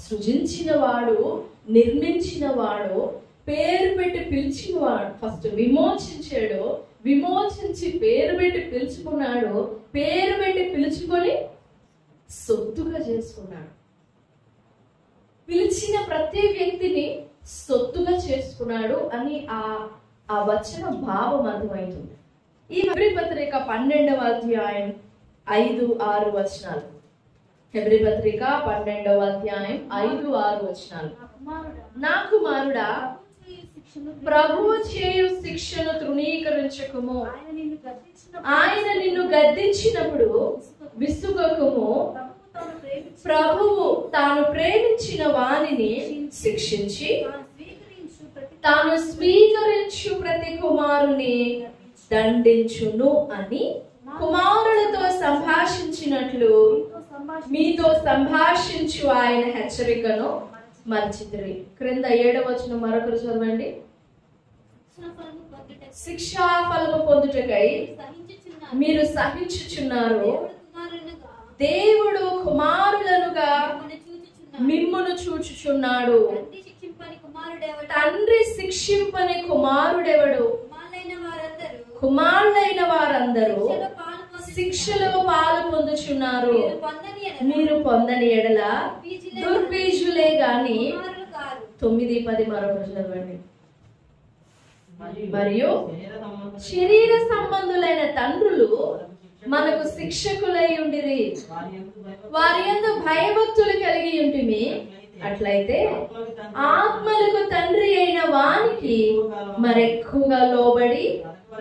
సృజించిన వాడు, నిర్మించిన వాడు, పేరు పెట్టి పిలిచిన వాడు. ఫస్ట్ విమోచించాడు, విమోచించి పేరు పెట్టి పిలుచుకున్నాడు, పేరు పెట్టి పిలుచుకొని సొత్తుగా చేసుకున్నాడు. పిలిచిన ప్రతి వ్యక్తిని సొత్తుగా చేసుకున్నాడు అని ఆ వచన భావం అర్థమవుతుంది. ఈ హెబ్రీ పత్రిక 12వ అధ్యాయం 5-6 వచనాలు. హెబ్రీ పత్రిక 12వ అధ్యాయం 5-6 వచనాలు. నా కుమారుడా, ప్రభువు చేయు శిక్షను తృణీకరించకుము. ఆయన నిన్ను గద్దించినప్పుడు విసుగకుము. ప్రభువు తాను ప్రేమించిన వానిని శిక్షించి తాను స్వీకరించు ప్రతి కుమారుని దండించును అని కుమారులతో సంభాషించినట్లు మీతో సంభాషించు ఆయన హెచ్చరికను మర్చితిరి. క్రింద 7వ వచనం మరొకరు చదవండి. శిక్షా ఫలము పొందుటకై మీరు సహించుచున్నారు. దేవుడు కుమారులనుగా మిమ్మును చూచుచున్నాడు. తండ్రి శిక్షింపని కుమారుడెవడు? కుమారులైన వారందరూ శిక్షలో పాలు పొందుచున్నారు. మీరు పొందని ఎడల దుర్బీజులే గాని 9-10 మరొకరు చదవండి. మరియు శరీర సంబంధులైన తండ్రులు మనకు శిక్షకులై ఉండిరి. వారి యందు భయభక్తులు కలిగి ఉంటిమి. అట్లయితే ఆత్మలకు తండ్రి అయిన వానికి మరెక్కువగా లోబడి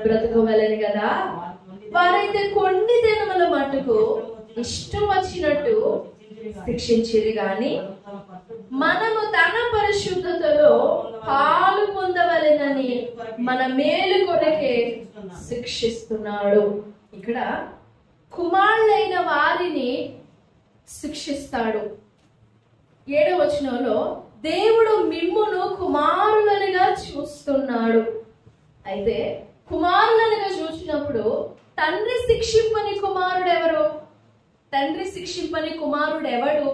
బ్రతకవలని కదా. వారైతే కొన్ని దినముల మట్టుకు ఇష్టం వచ్చినట్టు శిక్షించిరి గాని మనము తన పరిశుద్ధతలో పాలు పొందవలెనని మన మేలు కొరకే శిక్షిస్తున్నాడు. ఇక్కడ కుమారులైన వారిని శిక్షిస్తాడు. 7వ వచనంలో దేవుడు మిమ్మును కుమారులనుగా చూస్తున్నాడు. అయితే కుమారులనుగా చూసినప్పుడు తండ్రి శిక్షింపని కుమారుడు ఎవరు? తండ్రి శిక్షింపని కుమారుడు ఎవడు?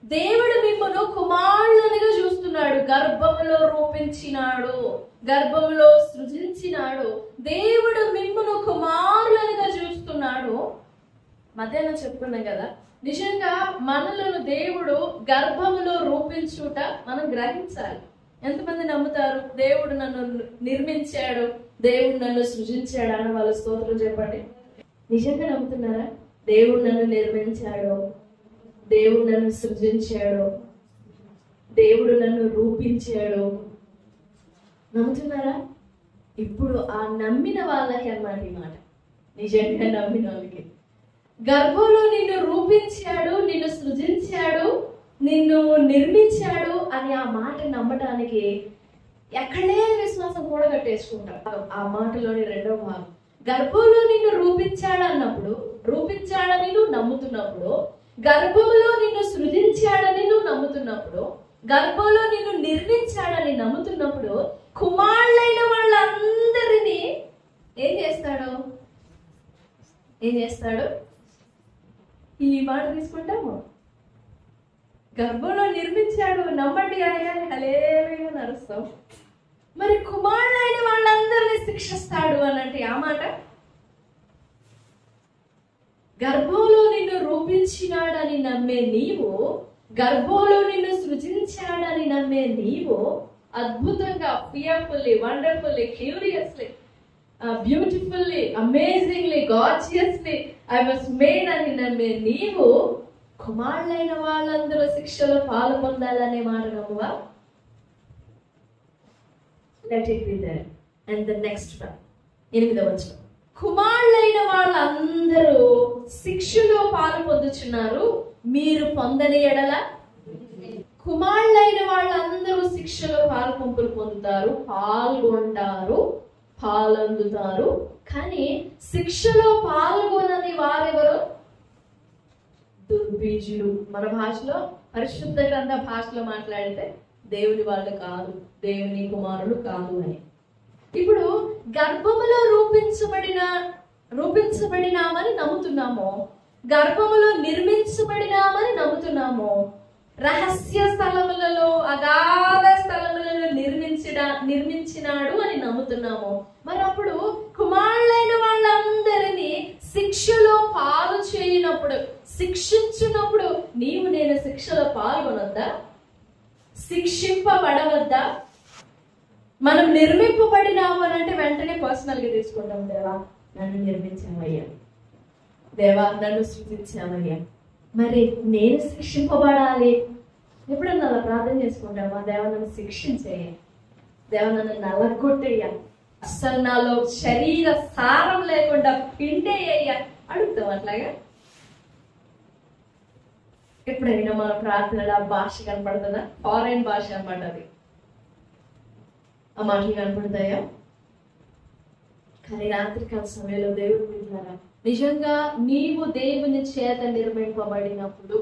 దేవుడు మిమ్మును కుమారులనుగా చూస్తున్నాడు. గర్భములో రూపించినాడు, గర్భములో సృజించినాడు. దేవుడు మిమ్మును కుమారులనుగా చూస్తున్నాడు. మధ్యాహ్నం చెప్పుకున్నాం కదా, నిజంగా మనలను దేవుడు గర్భములో రూపించుట మనం గ్రహించాలి. ఎంతమంది నమ్ముతారు దేవుడు నన్ను నిర్మించాడు, దేవుడు నన్ను సృజించాడు అన్న వాళ్ళ స్తోత్రం చెప్పండి. నిజంగా నమ్ముతున్నారా? దేవుడు నన్ను నిర్మించాడు, దేవుడు నన్ను సృజించాడు, దేవుడు నన్ను రూపించాడు. నమ్ముతున్నారా? ఇప్పుడు ఆ నమ్మిన వాళ్ళకి అన్నమాట ఈ మాట. నిజంగా నమ్మిన వాళ్ళకి గర్భంలో నిన్ను రూపించాడు, నిన్ను సృజించాడు, నిన్ను నిర్మించాడు అని ఆ మాట నమ్మటానికి ఎక్కడే విశ్వాసం కూడా కట్టేసుకుంటాం. ఆ మాటలోని 2వ భాగం, గర్భంలో నిన్ను రూపించాడు అన్నప్పుడు, రూపించాడని నువ్వు నమ్ముతున్నప్పుడు, గర్భంలో నిన్ను సృజించాడని నువ్వు నమ్ముతున్నప్పుడు, గర్భంలో నిన్ను నిర్మించాడని నమ్ముతున్నప్పుడు, కుమారులైన వాళ్ళందరినీ ఏం చేస్తాడు? ఈ మాట తీసుకుంటాము. గర్భంలో నిర్మించాడు, నమ్మండి ఆయన హల్లెలూయా నరుస్తాం. మరి కుమారులైన వాళ్ళందరినీ శిక్షిస్తాడు అనంటే ఆ మాట. గర్భంలో నిన్ను రూపించినాడని నమ్మే నీవు, గర్భంలో నిన్ను సృజించాడని నమ్మే నీవు, అద్భుతంగా, fearfully, wonderfully, curiously, beautifully, amazingly, gorgeously I was made అని నమ్మే నీవు కుమారులైన వాళ్ళందరూ శిక్షలో పాలు పొందాలనే మాట నమ్మువా? Let it be there. And the next one, 8వ వచనం, కుమారులైన వాళ్ళందరూ శిక్షలో పాలు పొందుచున్నారు, మీరు పొందని ఎడల. కుమారులైన వాళ్ళందరూ శిక్షలో పాలు పంపులు పొందుతారు, పాల్గొంటారు, పాలందుతారు. కానీ శిక్షలో పాల్గొనని వారెవరు? దుర్బీజులు. మన భాషలో, పరిశుద్ధ గ్రంథ భాషలో మాట్లాడితే దేవుని వాళ్ళు కాదు, దేవుని కుమారులు కాదు అని. ఇప్పుడు గర్భములో రూపించబడినామని నమ్ముతున్నాము. గర్భములో నిర్మించబడినామని నమ్ముతున్నాము. రహస్య స్థలములలో, అగాధ స్థలములలో నిర్మించినాడు అని నమ్ముతున్నాము. మరి అప్పుడు కుమారులైన వాళ్ళందరినీ శిక్షలో పాలు చేయనప్పుడు, శిక్షించినప్పుడు నీవు నేను శిక్షలో పాల్గొనొద్దా? శిక్షింపబడవద్దా? మనం నిర్మింపబడినాము అని అంటే వెంటనే పర్సనల్ గా తీసుకుంటాం. దేవా నన్ను నిర్మించామయ్యా, దేవా నన్ను సృజించామయ్యా, మరి నేను శిక్షింపబడాలి. ఎప్పుడన్నా అలా ప్రార్థన చేసుకుంటామా? దేవా నన్ను శిక్షించేయ, దేవా నన్ను నల్లగొట్టేయ్యా, అస్సలు నాలో శరీర సారం లేకుండా పిండేయ్యా అడుగుతాం. అట్లాగా ఎప్పుడైనా మన ప్రార్థనలో భాష కనపడుతుందా? ఫారెన్ భాష అన్నమాట అది. ఆ మాటలు కనపడతాయా? కానీ రాత్రికాల సమయంలో దేవుడు వింటారా? నిజంగా నీవు దేవుని చేత నిర్మింపబడినప్పుడు,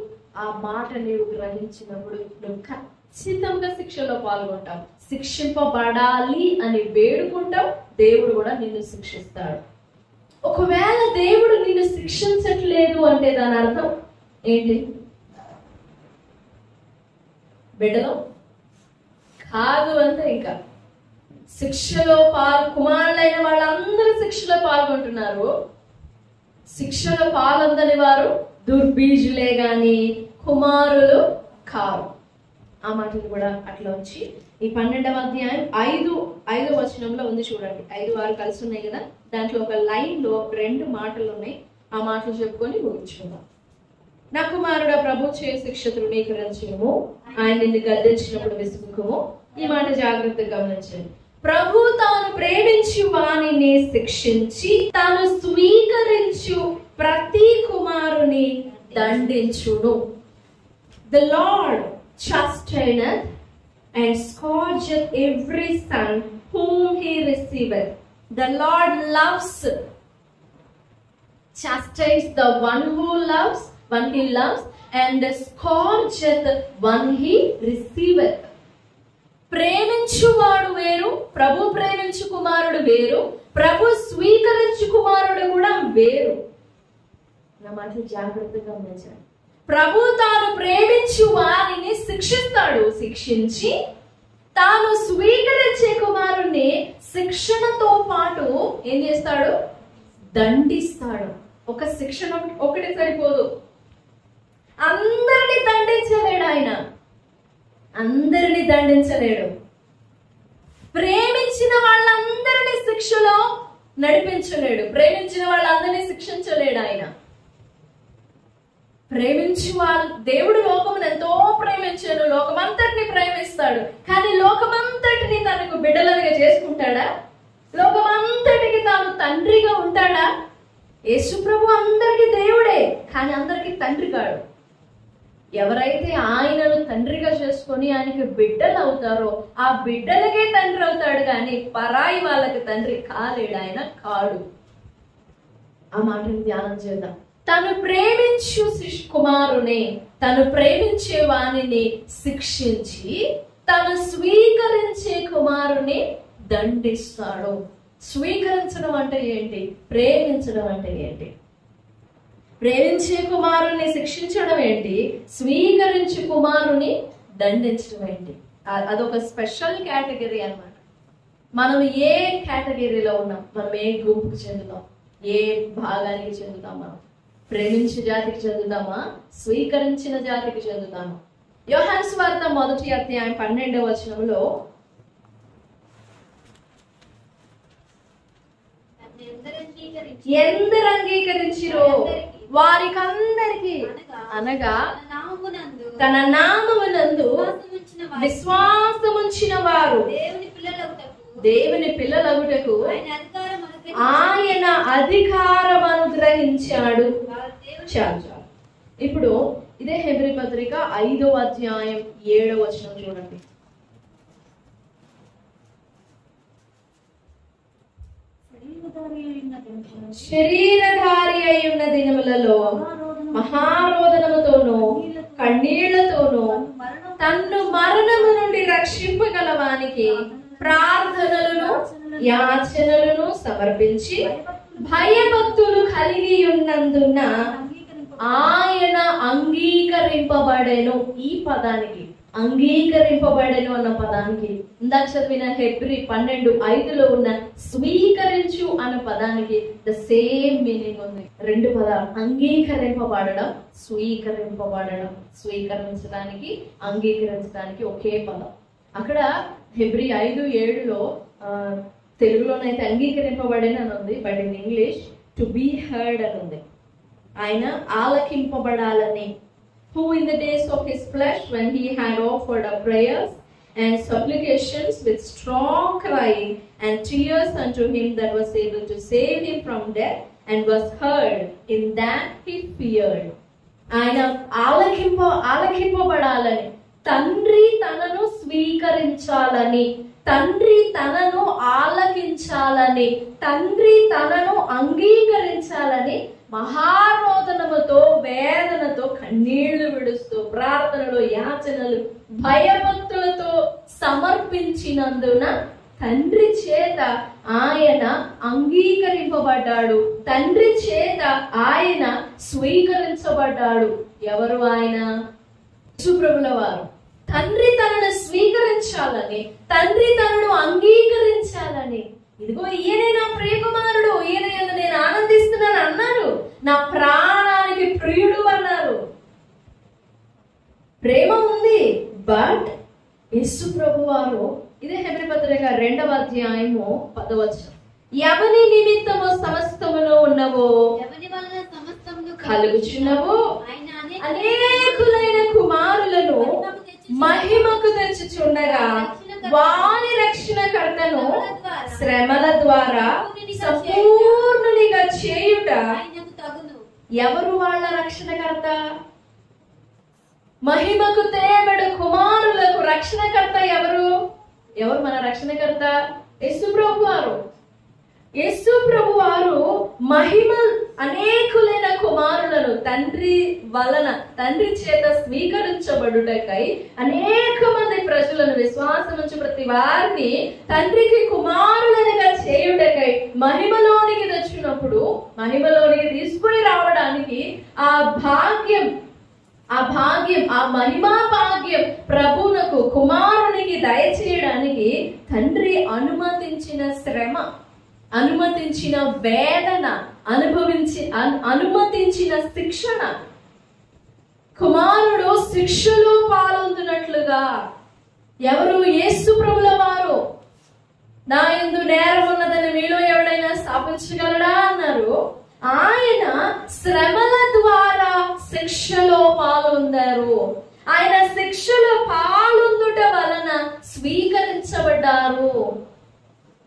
ఆ మాట నీవు గ్రహించినప్పుడు నువ్వు ఖచ్చితంగా శిక్షలో పాల్గొంటావు. శిక్షింపబడాలి అని వేడుకుంటావు, దేవుడు కూడా నిన్ను శిక్షిస్తాడు. ఒకవేళ దేవుడు నిన్ను శిక్షించట్లేదు అంటే దాని అర్థం ఏంటి? బిడ్డలో కాదు అంతే. ఇంకా శిక్షలో కుమారులైన వాళ్ళందరూ శిక్షలో పాల్గొంటున్నారు. శిక్షలో పాల్గొందని వారు దుర్బీజులే గాని కుమారులు కారు. ఆ మాటలు కూడా అట్లా వచ్చి ఈ 12వ అధ్యాయం 5వ వచనంలో ఉంది చూడండి. 5, 6 కలిసి ఉన్నాయి కదా. దాంట్లో ఒక లైన్ లో 2 మాటలు ఉన్నాయి. ఆ మాటలు చెప్పుకొని ముగించుకుందాం. నా కుమారుడు ప్రభు చే శిక్ష తృణీకరించము, ఆయన నిన్ను గద్దించినప్పుడు విసుగుము. ఈ మాట జాగ్రత్తగా గమనించండి. ప్రభు తాను ప్రేమించు వానిని శిక్షించి తాను స్వీకరించు ప్రతి కుమారుని దండించును. The Lord chasteneth and scourgeth every son whom he receiveth. The Lord loves, chastises the one who loves, one he loves, and scourgeth one he receiveth. ప్రేమించువాడు వేరు, ప్రభు ప్రేమించు కుమారుడు వేరు, ప్రభు స్వీకరించు కుమారుడు కూడా వేరు. నా మాటలు జాగ్రత్తగా గమనించండి. ప్రభు తాను ప్రేమించు వారిని శిక్షిస్తాడు, శిక్షించి తాను స్వీకరించే కుమారుణ్ణి శిక్షణతో పాటు ఏం చేస్తాడు? దండిస్తాడు. ఒక శిక్షణ ఒకటి సరిపోదు, అందరినీ దండించలేడు ఆయన, అందరినీ దండించలేడు. ప్రేమించిన వాళ్ళందరినీ శిక్షలో నడిపించలేడు, ప్రేమించిన వాళ్ళందరినీ శిక్షించలేడు ఆయన. ప్రేమించి దేవుడు లోకమును ఎంతో ప్రేమించాడు, లోకమంతటిని ప్రేమిస్తాడు. కానీ లోకమంతటిని తనకు బిడ్డలుగా చేసుకుంటాడా? లోకమంతటికి తాను తండ్రిగా ఉంటాడా? యేసు ప్రభు అందరికి దేవుడే, కానీ అందరికి తండ్రి కాడు. ఎవరైతే ఆయనను తండ్రిగా చేసుకొని ఆయనకి బిడ్డలు అవుతారో ఆ బిడ్డలకే తండ్రి అవుతాడు, కానీ పరాయి వాళ్ళకి తండ్రి కాలేడు, ఆయన కాడు. ఆ మాటను ధ్యానం చేద్దాం. తను ప్రేమించు కుమారుని, తను ప్రేమించే వాణిని శిక్షించి తను స్వీకరించే కుమారుని దండిస్తాడు. స్వీకరించడం అంటే ఏంటి? ప్రేమించడం అంటే ఏంటి? ప్రేమించే కుమారుని శిక్షించడం ఏంటి? స్వీకరించే కుమారుని దండించడం ఏంటి? అదొక స్పెషల్ కేటగిరీ అన్నమాట. మనం ఏ కేటగిరీలో ఉన్నాం? మనం ఏ గుంపుకు చెందుతాం? ఏ భాగానికి చెందుతాం? మనం ప్రేమించే జాతికి చెందుతామా? స్వీకరించిన జాతికి చెందుతామా? యోహాను సువార్త 1వ అధ్యాయం 12వ వచనంలో ఎందరు అంగీకరించిరో వారికందరికి, అనగా తన నామమునందు విశ్వాసముంచిన వారు దేవుని పిల్లలగుటకు ఆయన అధికారం అనుగ్రహించాడు. చాలు. ఇప్పుడు ఇదే హెబ్రీ పత్రిక 5వ అధ్యాయం 7వ వచనం చూడండి. శరీరధారి అయి ఉన్న దినములలో మహారోదనముతోనూ కన్నీళ్లతోనూ తన్ను మరణము నుండి రక్షింపగలవానికి ప్రార్థనలను యాచనలను సమర్పించి భయభక్తులు కలిగి ఉన్నందున ఆయన అంగీకరింపబడెను. ఈ పదానికి అంగీకరింపబడెను అన్న పదానికి, ఇందాక చదివిన హెబ్రీ 12:5లో ఉన్న స్వీకరించు అన్న పదానికి ద సేమ్ మీనింగ్ ఉంది. రెండు పదాలు, అంగీకరింపబడడం, స్వీకరింపబడడం. స్వీకరించడానికి, అంగీకరించడానికి ఒకే పదం. అక్కడ హెబ్రీ 5:7లో తెలుగులోనైతే అంగీకరింపబడిన అని ఉంది, but in English to be heard అని ఉంది. ఆయన ఆలకింపబడాలని. Who in the days of his flesh, when he had offered up prayers and supplications with strong crying and tears unto him that was able to save him from death, and was heard, in that he feared. ఆయన ఆలకింపబడాలని, తండ్రి తనను స్వీకరించాలని, తండ్రి తనను ఆలకించాలని, తండ్రి తనను అంగీకరించాలని మహారోదనముతో, వేదనతో, కన్నీళ్లు విడుస్తూ, ప్రార్థనలు, యాచనలు, భయభక్తులతో సమర్పించినందున తండ్రి చేత ఆయన అంగీకరింపబడ్డాడు. తండ్రి చేత ఆయన స్వీకరించబడ్డాడు. ఎవరు ఆయన? యేసుప్రభుల వారు. తండ్రి తనను స్వీకరించాలని, తండ్రి తనను అంగీకరించాలని, ఇదిగో ఈయనే నా ప్రియకుమారుడు, ఈయన యందు నేను ఆనందిస్తున్నాను అన్నారు. నా ప్రాణానికి ప్రియుడు అన్నారు. ప్రేమ ఉంది. బట్ యేసు ప్రభు వారు, ఇదే హెబ్రీ పత్రిక 2వ అధ్యాయము 10వ వచనం, ఎవని నిమిత్తము సమస్తములో ఉన్నవో, ఎవని వలన సమస్తమును కలుగుచున్నవో, అనేకులైన కుమారులను మహిమకు తెచ్చుచుండగా, వాని రక్షణకర్తను శ్రమల ద్వారా సంపూర్ణునిగా చేయుట. ఎవరు వాళ్ళ రక్షణకర్త? మహిమకు తేబడు కుమారులకు రక్షణకర్త ఎవరు? ఎవరు మన రక్షణకర్త? యేసు ప్రభు వారు. యేసు ప్రభు వారు మహిమ అనేకులైన కుమారులను తండ్రి వలన, తండ్రి చేత స్వీకరించబడుటకై అనేక మంది ప్రజలను, విశ్వాసముంచు ప్రతి వారిని తండ్రికి కుమారులనిగా చేయుటకై మహిమలోనికి తెచ్చినప్పుడు, మహిమలోనికి తీసుకుని రావడానికి ఆ భాగ్యం, ఆ మహిమా భాగ్యం ప్రభువునకు, కుమారునికి దయచేయడానికి తండ్రి అనుమతించిన శ్రమ, అనుమతించిన వేదన, అనుమతించిన శిక్షణ. కుమారుడు శిక్షలో పాల్గొంటున్నట్లుగా. ఎవరు? యేసు ప్రభుల వారు. నా యందు నేరం ఉన్నదని మీలో ఎవడైనా స్థాపించగలడా అన్నారు. ఆయన శ్రమల ద్వారా శిక్షలో పాల్గొన్నారు. ఆయన శిక్షలో పాల్గొందుట వలన స్వీకరించబడ్డారు.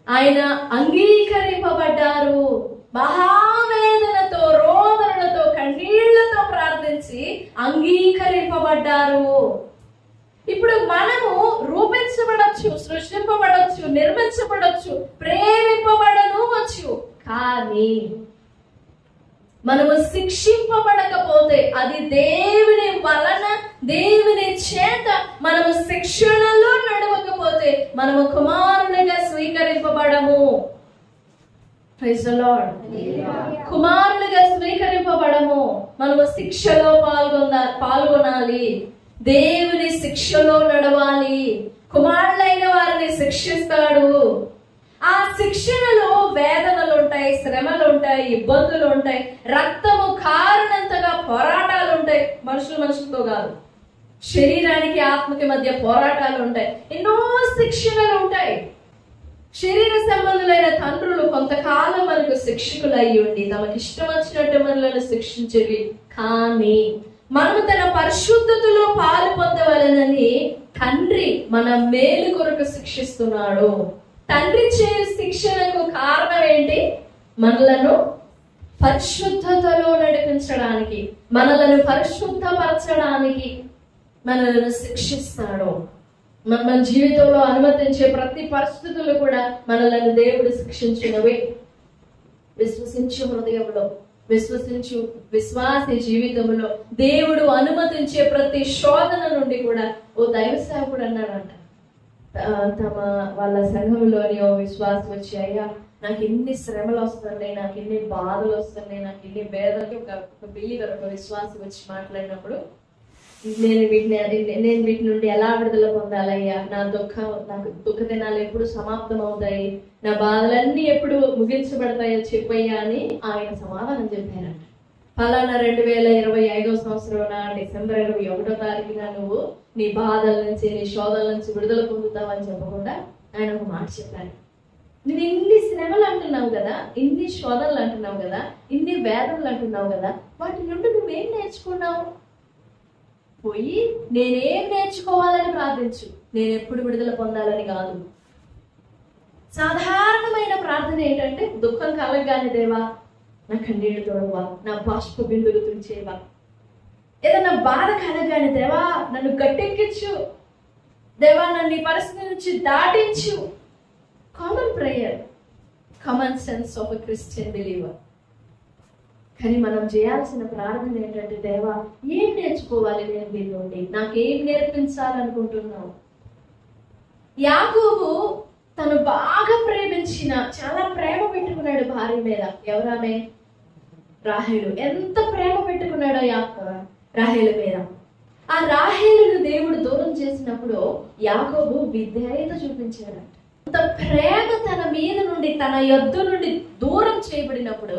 ఆయన అంగీకరింపబడ్డారు. మహావేదనతో, రోదనలతో, కన్నీళ్లతో ప్రార్థించి అంగీకరింపబడ్డారు. ఇప్పుడు మనము రూపించబడచ్చు, సృష్టింపబడచ్చు, నిర్మించబడచ్చు, ప్రేమింపబడను వచ్చు. కానీ మనము శిక్షింపబడకపోతే, అది దేవుని వలన, దేవుని చేత మనము శిక్షణలో నడవకపోతే మనము కుమారులుగా స్వీకరింపబడము. Praise the lord. కుమారులుగా స్వీకరింపబడము. మనము శిక్షలో పాల్గొనాలి. దేవుని శిక్షలో నడవాలి. కుమారులైన వారిని శిక్షిస్తాడు. ఆ శిక్షణలో వేదనలు ఉంటాయి, శ్రమలు ఉంటాయి, ఇబ్బందులు ఉంటాయి, రక్తము కారణంతగా పోరాటాలు ఉంటాయి. మనుషులతో కాదు, శరీరానికి ఆత్మకి మధ్య పోరాటాలు ఉంటాయి. ఎన్నో శిక్షణలు ఉంటాయి. శరీర సంబంధులైన తండ్రులు కొంతకాలం మనకు శిక్షకులు అయ్యి ఉండి తమకి ఇష్టం వచ్చినట్టు మనలను శిక్షించేవి. కానీ మనము తన పరిశుద్ధతలో పాలు పొందవలనని తండ్రి మన మేలు కొరకు శిక్షిస్తున్నాడు. తండ్రి చేయు శిక్షణకు కారణం ఏంటి? మనలను పరిశుద్ధతలో నడిపించడానికి, మనలను పరిశుద్ధపరచడానికి మనలను శిక్షిస్తాడు. మన జీవితంలో అనుమతించే ప్రతి పరిస్థితులు కూడా మనలను దేవుడు శిక్షించినవే. విశ్వసించు హృదయంలో, విశ్వాస జీవితంలో దేవుడు అనుమతించే ప్రతి శోధన నుండి కూడా, ఓ దైవ సేవకుడు అన్నాడంట, వాళ్ళ సంఘంలోని ఓ విశ్వాసం వచ్చి, అయ్యా నాకు ఎన్ని శ్రమలు వస్తున్నాయి, నాకు ఎన్ని బాధలు వస్తున్నాయి, నాకు ఎన్ని వేదనకి ఒక బిలీవర్, ఒక విశ్వాసి వచ్చి మాట్లాడినప్పుడు నేను వీటి నుండి ఎలా విడుదల పొందాలయ్యా, నాకు దుఃఖ దినాలు ఎప్పుడు సమాప్తం అవుతాయి, నా బాధలన్నీ ఎప్పుడు ముగించబడతాయో చెప్పయ్యా అని ఆయన సమాధానం చెప్పారంట. ఫలానా 2025 సంవత్సరం డిసెంబర్ 21వ తారీఖున నువ్వు నీ బాధల నుంచి, నీ శోధల నుంచి విడుదల పొందుతావు అని చెప్పకుండా ఆయన ఒక మాట చెప్పారు. నువ్వు ఇన్ని శ్రమలు అంటున్నావు కదా, ఇన్ని శోధనలు అంటున్నావు కదా, ఇన్ని వేదనలు అంటున్నావు కదా, వాటి నుండి నువ్వేం నేర్చుకున్నావు? పోయి నేనేం నేర్చుకోవాలని ప్రార్థించు, నేను ఎప్పుడు విడుదల పొందాలని కాదు. సాధారణమైన ప్రార్థన ఏంటంటే, దుఃఖం కలగగానే దేవా నా కన్నీళ్లు తొడవా, నా బాష్ప బిందులు తుంచేవా, ఏదన్నా బాధ కలగగానే దేవా నన్ను గట్టెక్కించు, దేవా నన్ను ఈ పరిస్థితి నుంచి దాటించు. Common prayer, common sense of a Christian believer. కానీ మనం చేయాల్సిన ప్రార్థన ఏంటంటే, దేవా ఏం నేర్చుకోవాలి నేను దీని నుండి, నాకేం నేర్పించాలనుకుంటున్నావు? యాకోబు తను బాగా ప్రేమించిన, చాలా ప్రేమ పెట్టుకున్నాడు భార్య మీద. ఎవరామె? రాహేలు. ఎంత ప్రేమ పెట్టుకున్నాడో రాహేలు మీద. ఆ రాహేలును దేవుడు దూరం చేసినప్పుడు యాకోబు విధేయత చూపించాడు. అంత ప్రేమ తన మీద నుండి, తన యొద్ద నుండి దూరం చేయబడినప్పుడు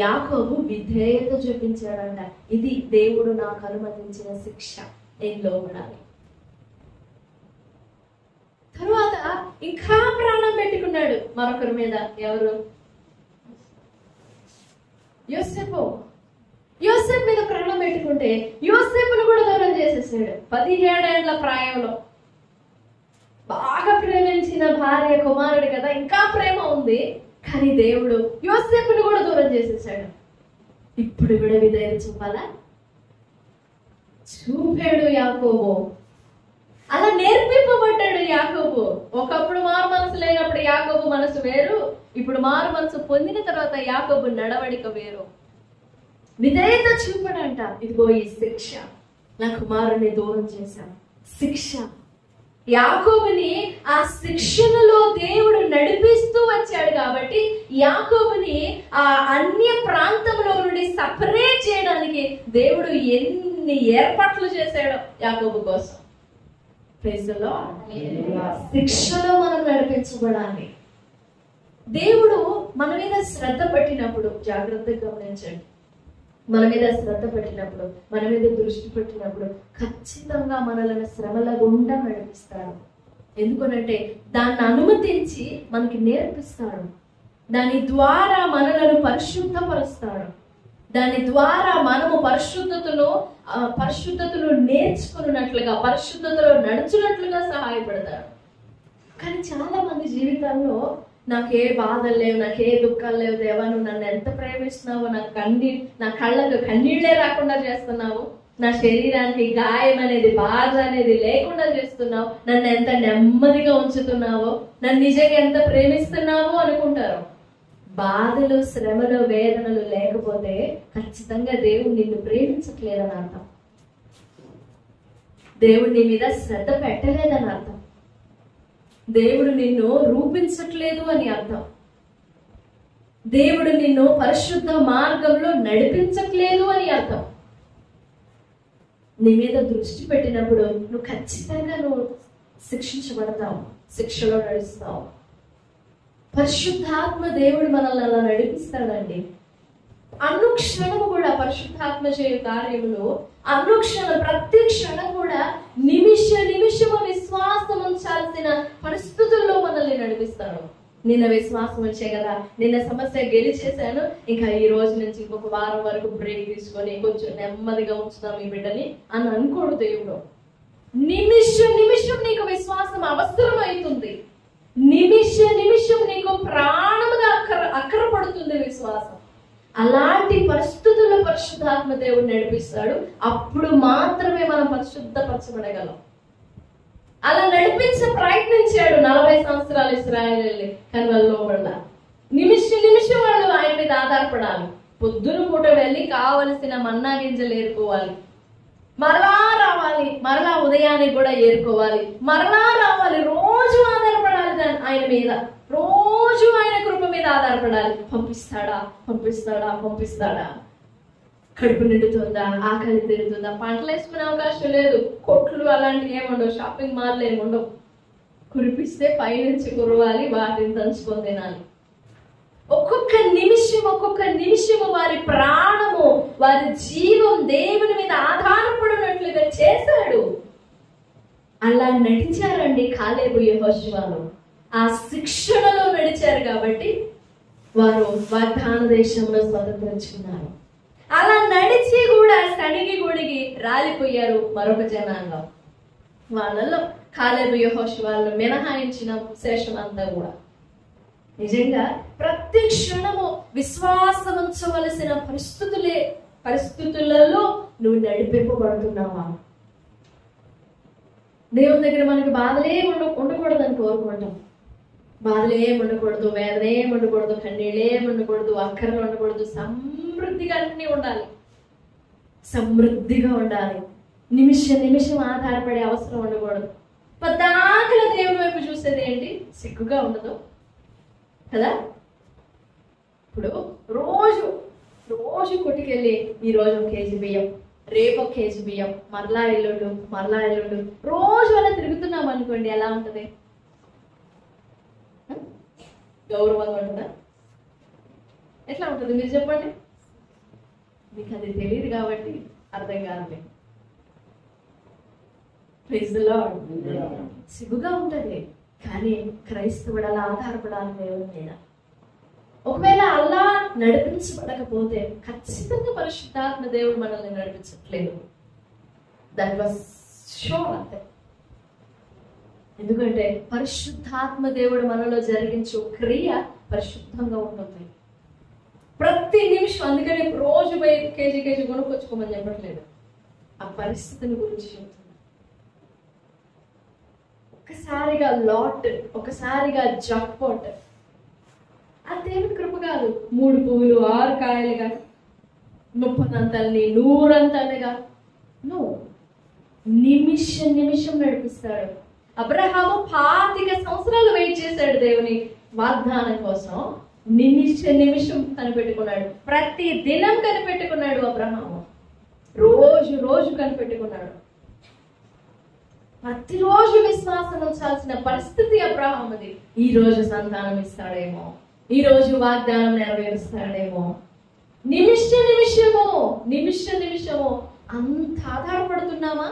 యాకోబు విధేయత చూపించాడంట. ఇది దేవుడు నాకు అనుమతించిన శిక్ష, నేను లోబడాలి. తరువాత ఇంకా ప్రాణం పెట్టుకున్నాడు మరొకరి మీద. ఎవరు? యోసేపు. యోసేపు మీద ప్రాణం పెట్టుకుంటే యోసేపును కూడా దూరం చేసేసాడు. 17 ఏళ్ల ప్రాయంలో బాగా ప్రేమించిన భార్య, కుమారుడు కదా, ఇంకా ప్రేమ ఉంది. కానీ దేవుడు యోసేపును కూడా దూరం చేసేసాడు. ఇప్పుడు కూడా విధేయత చూపాలా? చూపాడు యాకోబు. అలా నేర్పింపబడ్డాడు యాకోబు. ఒకప్పుడు మారు మనసు లేనప్పుడు యాకోబు మనసు వేరు, ఇప్పుడు మారు మనసు పొందిన తర్వాత యాకోబు నడవడిక వేరు. విధేయత చూపడంట. ఇదిగో ఈ శిక్ష, నా కుమారుని దూరం చేశాను. శిక్ష. యాకోబుని ఆ శిక్షణలో దేవుడు నడిపిస్తూ వచ్చాడు కాబట్టి యాకోబుని ఆ అన్య ప్రాంతంలో నుండి సపరేట్ చేయడానికి దేవుడు ఎన్ని ఏర్పాట్లు చేశాడో యాకోబు కోసం. శిక్షలో మనం నడిపించబడాలి. దేవుడు మన మీద శ్రద్ధ పెట్టినప్పుడు, జాగ్రత్తగా గమనించండి, మన మీద శ్రద్ధ పెట్టినప్పుడు, మన మీద దృష్టి పెట్టినప్పుడు ఖచ్చితంగా మనల్ని శ్రమల గుండా నడిపిస్తాడు. ఎందుకనంటే దాన్ని అనుమతించి మనకి నేర్పిస్తాడు. దాని ద్వారా మనలను పరిశుద్ధపరుస్తాడు. దాని ద్వారా మనము పరిశుద్ధతను నేర్చుకున్నట్లుగా, పరిశుద్ధతలో నడుచున్నట్లుగా సహాయపడతాడు. కానీ చాలా మంది జీవితంలో నాకే బాధలు లేవు, నాకే దుఃఖాలు లేవు దేవా, నువ్వు నన్ను ఎంత ప్రేమిస్తున్నావు, నా కళ్ళకు కన్నీళ్లే రాకుండా చేస్తున్నావు, నా శరీరానికి గాయం అనేది, బాధ అనేది లేకుండా చేస్తున్నావు, నన్ను ఎంత నెమ్మదిగా ఉంచుతున్నావో, నన్ను నిజంగా ఎంత ప్రేమిస్తున్నావో అనుకుంటారు. బాధలు, శ్రమలు, వేదనలు లేకపోతే ఖచ్చితంగా దేవుడు నిన్ను ప్రేమించట్లేదని అర్థం. దేవుడు నీ మీద శ్రద్ధ పెట్టలేదని అర్థం. దేవుడు నిన్ను రూపించట్లేదు అని అర్థం. దేవుడు నిన్ను పరిశుద్ధ మార్గంలో నడిపించట్లేదు అని అర్థం. నీ మీద దృష్టి పెట్టినప్పుడు నువ్వు ఖచ్చితంగా శిక్షించబడతావు, శిక్షలో నడుస్తావు. పరిశుద్ధాత్మ దేవుడు మనల్ని అలా నడిపిస్తాడండి. అనుక్షణము కూడా పరిశుద్ధాత్మ చేయు కార్యములు, అనుక్షణం, ప్రతి క్షణం కూడా నిమిషము విశ్వాసం ఉంచాల్సిన పరిస్థితుల్లో మనల్ని నడిపిస్తాడు. నిన్న విశ్వాసం వచ్చే కదా, నిన్న సమస్య గెలిచేశాను, ఇంకా ఈ రోజు నుంచి ఇంకొక వారం వరకు బ్రేక్ తీసుకొని కొంచెం నెమ్మదిగా ఉంచుతాం ఈ బిడ్డని అని అనుకోడు దేవుడు. నిమిషం నీకు విశ్వాసం అవసరం అవుతుంది. నిమిషం నీకు ప్రాణముగా అక్కర పడుతుంది విశ్వాసం. అలాంటి పరిస్థితుల్లో పరిశుద్ధాత్మ దేవుడు నడిపిస్తాడు. అప్పుడు మాత్రమే మనం పరిశుద్ధపరచబడగలం. అలా నడిపించే ప్రయత్నించాడు 40 సంవత్సరాలు ఇశ్రాయేలీయుల్ని. కానీ వాళ్ళు లోబడలా. నిమిషం వాళ్ళు ఆయన మీద ఆధారపడాలి. పొద్దున పూట వెళ్ళి కావలసిన మన్నా గింజలు ఏరుకోవాలి, మరలా రావాలి, మరలా ఉదయానికి కూడా ఏరుకోవాలి, మరలా రావాలి, రోజు ఆధారపడాలి ఆయన మీద, రోజు ఆయన కృప మీద ఆధారపడాలి. పంపిస్తాడా పంపిస్తాడా పంపిస్తాడా? కడుపు నిండుతుందా, ఆకలి తీరుతుందా? పంటలు వేసుకునే అవకాశం లేదు, కొట్లు అలాంటివి ఏముండవు, షాపింగ్ మాల్ ఏముండవు. కురిపిస్తే పైనుంచి కురవాలి, వాటిని దంచుకొని తినాలి. ఒక్కొక్క నిమిషము వారి ప్రాణము, వారి జీవం దేవుని మీద ఆధారపడినట్లుగా చేశాడు. అలా నడిచారండి కాలేబు యెహోషువలు. ఆ శిక్షణలో నడిచారు కాబట్టి వారు వాగ్దాన దేశంలో స్వతంత్రించుకున్నారు. అలా నడిచి కూడా సడిగి గుడిగి రాలిపోయారు మరొక జనాంగం. వాళ్ళలో కాలేబు యెహోషువలను మినహాయించిన శేషం అంతా కూడా. నిజంగా ప్రతి క్షణము విశ్వాసం ఉంచవలసిన పరిస్థితులలో నువ్వు నడిపింపబడుతున్నావా? దేవుని దగ్గర మనకి బాధలే ఉండకూడదని కోరుకుంటాం. బాధలే ఉండకూడదు, వేదనే ఉండకూడదు, కన్నీళ్ళే ఉండకూడదు, అక్కర్లు ఉండకూడదు. సమృద్ధిగా అన్నీ ఉండాలి, సమృద్ధిగా ఉండాలి. నిమిషం ఆధారపడే అవసరం ఉండకూడదు. పద్దాకల దేవుని వైపు చూసేది ఏంటి? సిగ్గుగా ఉండదు కదా? ఇప్పుడు రోజు కొట్టుకెళ్ళి ఈ రోజు 1 కేజీ బియ్యం, రేపు 1 కేజీ బియ్యం, మరలా ఎల్లుండు రోజు అలా తిరుగుతున్నాం అనుకోండి, ఎలా ఉంటది? గౌరవంగా ఉంటుందా? ఎట్లా ఉంటుంది మీరు చెప్పండి? మీకు అది తెలియదు కాబట్టి అర్థం కాదు. సిగ్గుగా ఉంటది. కానీ క్రైస్తవుడు అలా ఆధారపడాలి దేవుని మీద. ఒకవేళ అలా నడిపించబడకపోతే ఖచ్చితంగా పరిశుద్ధాత్మ దేవుడు మనల్ని నడిపించట్లేదు. దట్ వాస్ షూర్ అంతే. ఎందుకంటే పరిశుద్ధాత్మ దేవుడు మనలో జరిగించే క్రియ పరిశుద్ధంగా ఉంటుంది ప్రతి నిమిషం. అందుకని రోజు పోయి కేజీ కొనుక్కొచ్చుకోమని చెప్పట్లేదు, ఆ పరిస్థితిని గురించి చెప్తుంది. ఒకసారిగా లాట్, ఒకసారిగా జాక్పాట్. ఆ దేవుడి కృప కాదు 3 పువ్వులు 6 కాయలుగా, 30 అంతల్ని 100 అంతలుగా. నిమిషం నడిపిస్తాడు. అబ్రహాము 25 సంవత్సరాలు వెయిట్ చేశాడు దేవుని వాగ్దానం కోసం. నిమిషం కనిపెట్టుకున్నాడు, ప్రతి దినం కనిపెట్టుకున్నాడు. అబ్రహాము రోజు కనిపెట్టుకున్నాడు. ప్రతిరోజు విశ్వాసం ఉంచాల్సిన పరిస్థితి అబ్రహాముది. ఈ రోజు సంతానం ఇస్తాడేమో, ఈ రోజు వాగ్దానం నెరవేరుస్తాడేమో. నిమిషము అంత ఆధారపడుతున్నామా?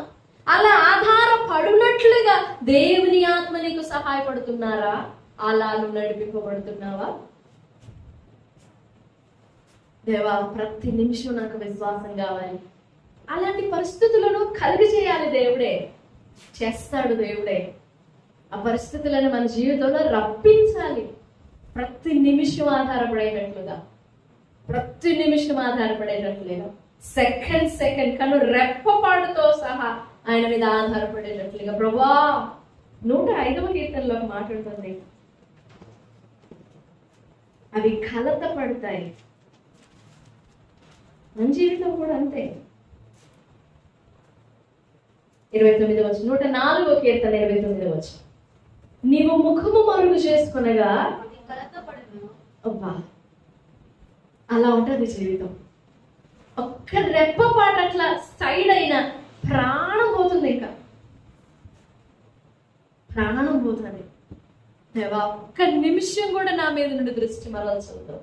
అలా ఆధారపడినట్లుగా దేవుని ఆత్మ నీకు సహాయపడుతున్నారా? అలా నువ్వు నడిపింపబడుతున్నావా? దేవా, ప్రతి నిమిషం నాకు విశ్వాసం కావాలి. అలాంటి పరిస్థితులను కలిగి చేయాలి దేవుడే, చేస్తాడు దేవుడే. ఆ పరిస్థితులను మన జీవితంలో రప్పించాలి. ప్రతి నిమిషం ఆధారపడేటట్లుగా, సెకండ్ కను రెప్పపాటుతో సహా ఆయన మీద ఆధారపడేటట్లుగా. ప్రభువా, 105వ కీర్తనలో ఒక మాట ఉంటుంది, అవి కలత పడతాయి. మన జీవితం కూడా అంతే. 29వ వచనం, 104వ కీర్తన 29వ వచనం, నీవు ముఖము మరుగు చేసుకునగా అబ్బా, అలా ఉంటది జీవితం. ఒక్క రెప్పపాటు అట్లా సైడ్ అయినా ప్రాణం పోతుంది, ఇంకా ప్రాణం పోతుంది. దేవా, ఒక్క నిమిషం కూడా నా మీద నుండి దృష్టి మరల్చవద్దు.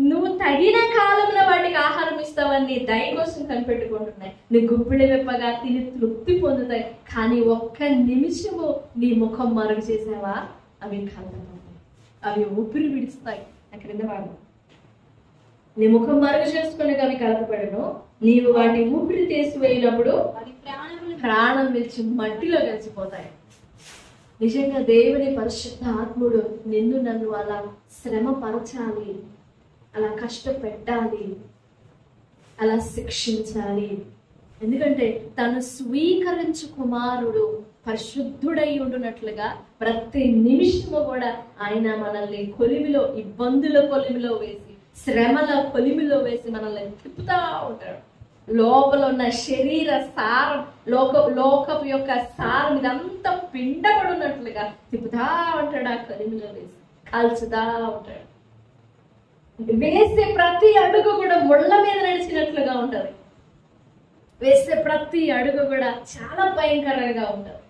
నువ్వు తగిన కాలంలో వాటికి ఆహారం ఇస్తావని నీ దయ కోసం కనిపెట్టుకుంటున్నాయి. నీ గుప్పిడి వెప్పగా తిని తృప్తి పొందుతాయి. కానీ ఒక్క నిమిషము నీ ముఖం మరుగు చేసావా, అవి కలతాయి, అవి ఊపిరి విడుస్తాయి. క్రింద వాడు నీ ముఖం మరుగు చేసుకుని అవి కలపబడను. నీవు వాటి ఊపిరి తీసివేయినప్పుడు ప్రాణం విడిచి మట్టిలో కలిసిపోతాయి. నిజంగా దేవుని పరిశుద్ధ ఆత్ముడు నిన్ను నన్ను అలా శ్రమ పరచాలి, అలా కష్టపెట్టాలి, అలా శిక్షించాలి. ఎందుకంటే తను స్వీకరించు కుమారుడు పరిశుద్ధుడై ఉండునట్లుగా ప్రతి నిమిషము కూడా ఆయన మనల్ని కొలిమిలో, ఇబ్బందుల కొలిమిలో వేసి, శ్రమల కొలిమిలో వేసి మనల్ని తిప్పుతా ఉంటాడు. లోపల ఉన్న శరీర సారం లోకపు యొక్క సారం ఇదంతా పిండబడినట్లుగా తిప్పుతా ఉంటాడు. ఆ కలిమిలో వేసి కాల్చుతా ఉంటాడు. వేసే ప్రతి అడుగు కూడా ముళ్ళ మీద నడిచినట్లుగా ఉంటది. వేసే ప్రతి అడుగు కూడా చాలా భయంకరంగా ఉంటది.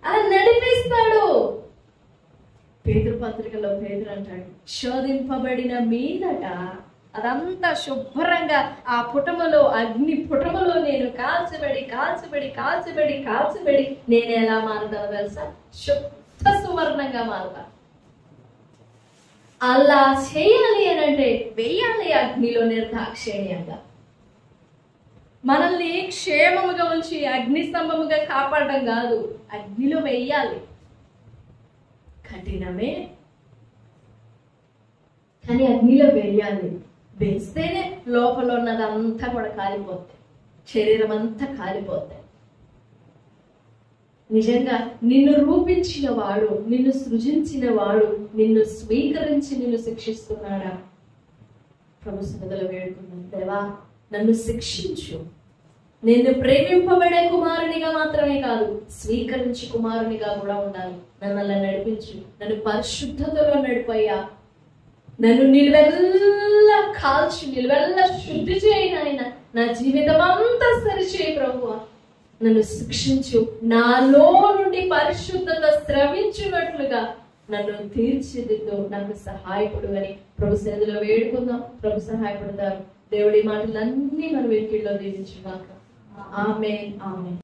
అలా నడిపిస్తాడు. పేతురు పత్రికలో పేతురు అంటాడు, శోధింపబడిన మీదట అదంతా శుభ్రంగా ఆ పుటములో, అగ్ని పుటములో నేను కాల్చబడి కాల్చబడి కాల్చబడి కాల్చబడి నేను ఎలా మారుతానో తెలుసా? శుద్ధ సువర్ణంగా మారుతా. అలా చేయాలి అని అంటే వెయ్యాలి అగ్నిలో నిర్దాక్షిణ్యంగా. మనల్ని క్షేమముగా ఉంచి అగ్ని స్తంభముగా కాపాడడం కాదు, అగ్నిలో వెయ్యాలి. కఠినమే కానీ అగ్నిలో వేయాలి. వేస్తేనే లోపల ఉన్నదంతా కూడా కాలిపోతాయి, శరీరం అంతా కాలిపోతాయి. నిజంగా నిన్ను రూపించిన వాడు, నిన్ను సృజించిన వాడు నిన్ను స్వీకరించి నిన్ను శిక్షిస్తున్నాడా? ప్రభు సన్నిధిలో వేడుకున్నాను, దేవా నన్ను శిక్షించు. నేను ప్రేమింపబడే కుమారునిగా మాత్రమే కాదు, స్వీకరించి కుమారునిగా కూడా ఉండాలి. నన్ను అలా నడిపించు. నన్ను పరిశుద్ధతలో నడిపయ్యా. నన్ను నిలువెల్లా కాల్చి నిలువెల్లా శుద్ధి చేయను ఆయన. నా జీవితం అంతా సరిచేయి ప్రభువా. నన్ను శిక్షించు. నాలో నుండి పరిశుద్ధత స్రవించున్నట్లుగా నన్ను తీర్చిదిద్దు, నాకు సహాయపడు అని ప్రభు సన్నిధిలో వేడుకుందాం. ప్రభు సహాయపడతారు. దేవుడి మాటలన్నీ మన వెనుకల్లో దీవించుగాక. ఆమేన్, ఆమేన్.